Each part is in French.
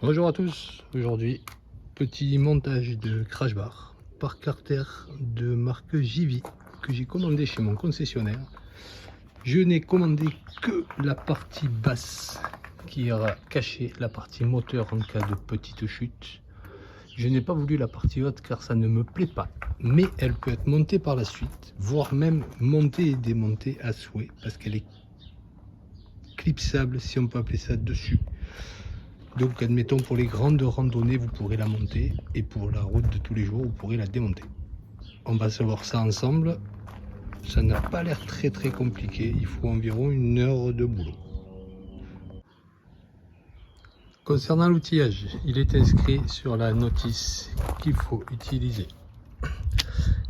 Bonjour à tous, aujourd'hui petit montage de crash bar par Carter de marque JV que j'ai commandé chez mon concessionnaire. Je n'ai commandé que la partie basse qui ira cacher la partie moteur en cas de petite chute. Je n'ai pas voulu la partie haute car ça ne me plaît pas, mais elle peut être montée par la suite, voire même montée et démontée à souhait parce qu'elle est clipsable, si on peut appeler ça, dessus. Donc admettons pour les grandes randonnées vous pourrez la monter et pour la route de tous les jours vous pourrez la démonter. On va savoir ça ensemble. Ça n'a pas l'air très compliqué, il faut environ 1 heure de boulot. Concernant l'outillage, il est inscrit sur la notice qu'il faut utiliser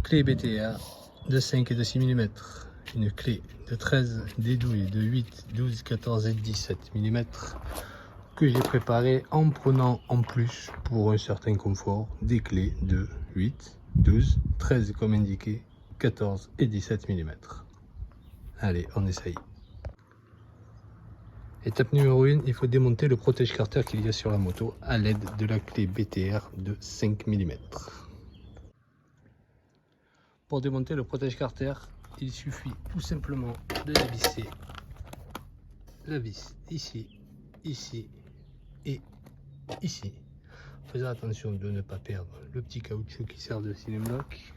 clé BTR de 5 et de 6 mm, une clé de 13, des douilles de 8, 12, 14 et 17 mm que j'ai préparé en prenant en plus pour un certain confort des clés de 8, 12, 13 comme indiqué, 14 et 17 mm. Allez, on essaye. Étape numéro 1, il faut démonter le protège-carter qu'il y a sur la moto à l'aide de la clé BTR de 5 mm. Pour démonter le protège-carter, il suffit tout simplement de la visser. La vis ici, ici et ici. Faisons attention de ne pas perdre le petit caoutchouc qui sert de cylindre bloc.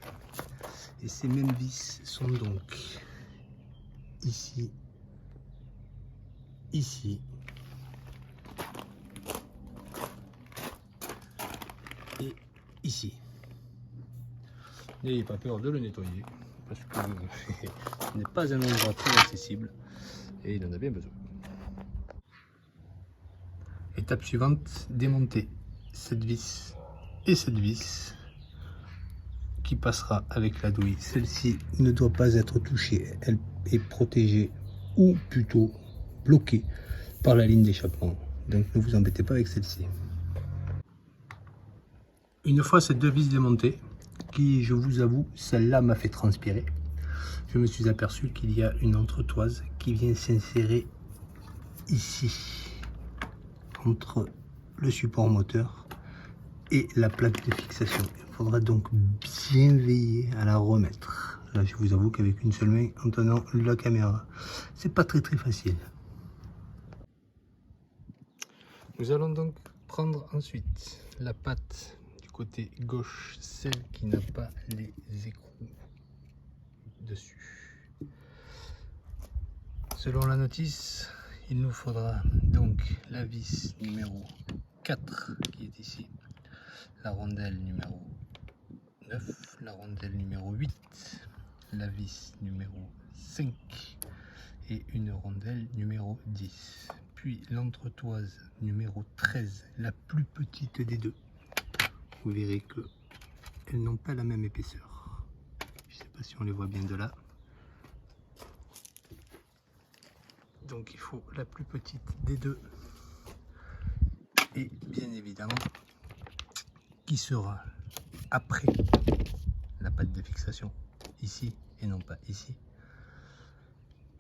Et ces mêmes vis sont donc ici, ici et ici. N'ayez pas peur de le nettoyer parce que ce n'est pas un endroit très accessible et il en a bien besoin. Étape suivante, démonter cette vis et cette vis qui passera avec la douille. Celle-ci ne doit pas être touchée, elle est protégée ou plutôt bloquée par la ligne d'échappement. Donc ne vous embêtez pas avec celle-ci. Une fois ces deux vis démontées, qui je vous avoue, celle-là m'a fait transpirer, je me suis aperçu qu'il y a une entretoise qui vient s'insérer ici, entre le support moteur et la plaque de fixation. Il faudra donc bien veiller à la remettre. Là, je vous avoue qu'avec une seule main, en tenant la caméra, c'est pas très facile. Nous allons donc prendre ensuite la patte du côté gauche, celle qui n'a pas les écrous dessus. Selon la notice, il nous faudra donc la vis numéro 4 qui est ici, la rondelle numéro 9, la rondelle numéro 8, la vis numéro 5 et une rondelle numéro 10. Puis l'entretoise numéro 13, la plus petite des deux. Vous verrez que elles n'ont pas la même épaisseur. Je ne sais pas si on les voit bien de là. Donc il faut la plus petite des deux. Et bien évidemment, qui sera après la patte de fixation, ici et non pas ici.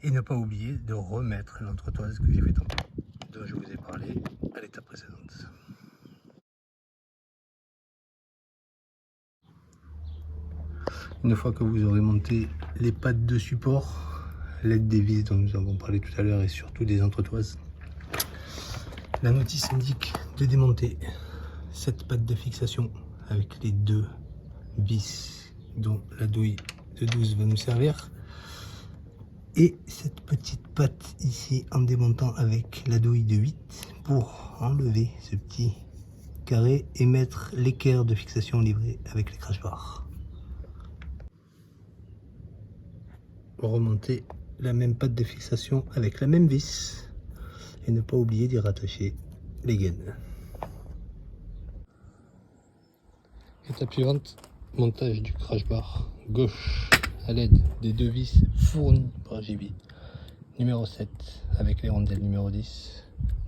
Et ne pas oublier de remettre l'entretoise que j'ai fait tantôt, dont je vous ai parlé à l'étape précédente. Une fois que vous aurez monté les pattes de support, l'aide des vis dont nous avons parlé tout à l'heure et surtout des entretoises, la notice indique de démonter cette patte de fixation avec les deux vis dont la douille de 12 va nous servir. Et cette petite patte ici en démontant avec la douille de 8 pour enlever ce petit carré et mettre l'équerre de fixation livré avec les crash bars. Remonter la même patte de fixation avec la même vis et ne pas oublier d'y rattacher les gaines. Étape suivante, montage du crash bar gauche à l'aide des deux vis fournies par JV. Numéro 7 avec les rondelles numéro 10.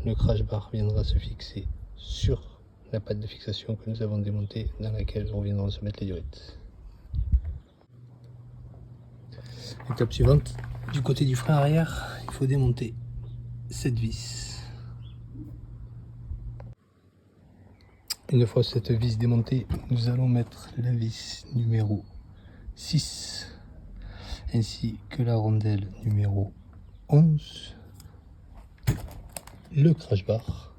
Le crash bar viendra se fixer sur la patte de fixation que nous avons démontée, dans laquelle reviendront se mettre les durites. Étape suivante, du côté du frein arrière, il faut démonter cette vis Une fois cette vis démontée, nous allons mettre la vis numéro 6 ainsi que la rondelle numéro 11, le crash bar,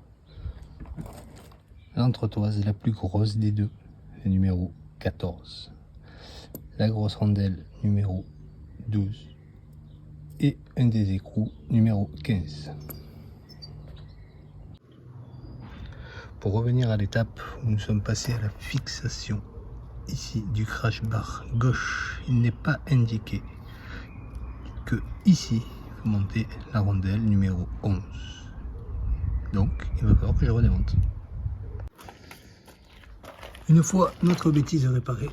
l'entretoise la plus grosse des deux, le numéro 14, la grosse rondelle numéro 12 et un des écrous numéro 15. Pour revenir à l'étape où nous sommes passés à la fixation ici du crash bar gauche, il n'est pas indiqué que ici vous montez la rondelle numéro 11. Donc il va falloir que je redémonte. Une fois notre bêtise réparée,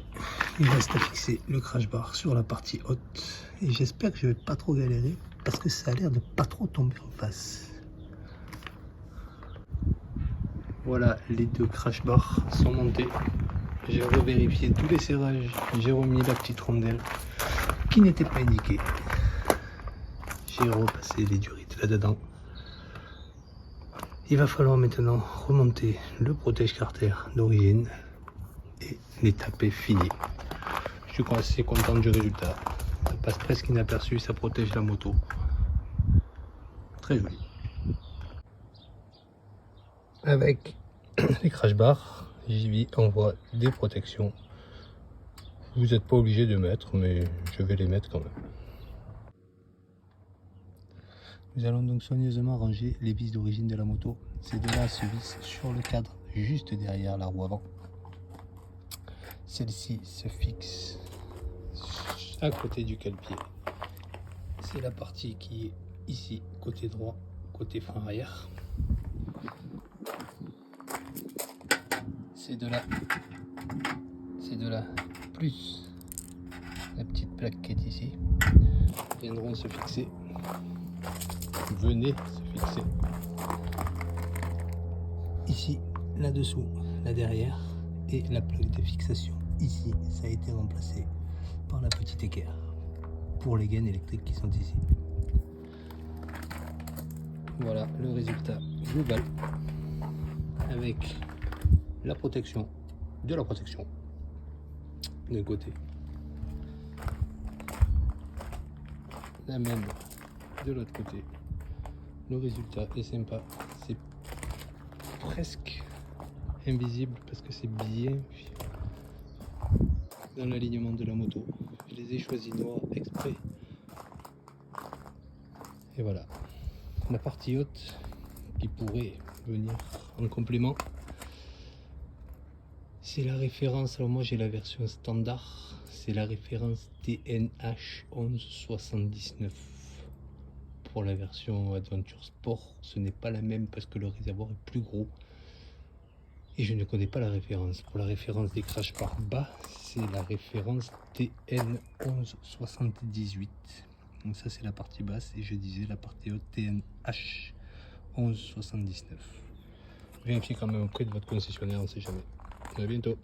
il reste à fixer le crash bar sur la partie haute et j'espère que je vais pas trop galérer parce que ça a l'air de pas trop tomber en face. Voilà, les deux crash bars sont montés. J'ai revérifié tous les serrages, j'ai remis la petite rondelle qui n'était pas indiquée. J'ai repassé les durites là-dedans. Il va falloir maintenant remonter le protège-carter d'origine et l'étape est finie. Je suis assez content du résultat. Ça passe presque inaperçu, ça protège la moto. Très joli. Avec les crash bars, JV envoie des protections. Vous n'êtes pas obligé de mettre, mais je vais les mettre quand même. Nous allons donc soigneusement ranger les vis d'origine de la moto. Ces deux-là se vissent sur le cadre, juste derrière la roue avant. Celle-ci se fixe à côté du cale-pied. C'est la partie qui est ici, côté droit, côté frein arrière. Ces deux-là, plus la petite plaque qui est ici, viendront se fixer. Venez se fixer. Ici, là-dessous, là derrière, et la plaque de fixation ici, ça a été remplacé par la petite équerre pour les gaines électriques qui sont ici. Voilà le résultat global avec la protection de la protection d'un côté, la même de l'autre côté. Le résultat est sympa, c'est presque invisible parce que c'est bien dans l'alignement de la moto. Je les ai choisis noirs exprès. Et voilà, la partie haute qui pourrait venir en complément, c'est la référence. Alors moi j'ai la version standard, c'est la référence TNH 1179. Pour la version Adventure Sport, ce n'est pas la même parce que le réservoir est plus gros et je ne connais pas la référence. Pour la référence des crash bars bas, c'est la référence TN 1178. Donc ça c'est la partie basse et je disais la partie haute TNH 1179. Vérifiez quand même auprès de votre concessionnaire, on ne sait jamais. À bientôt.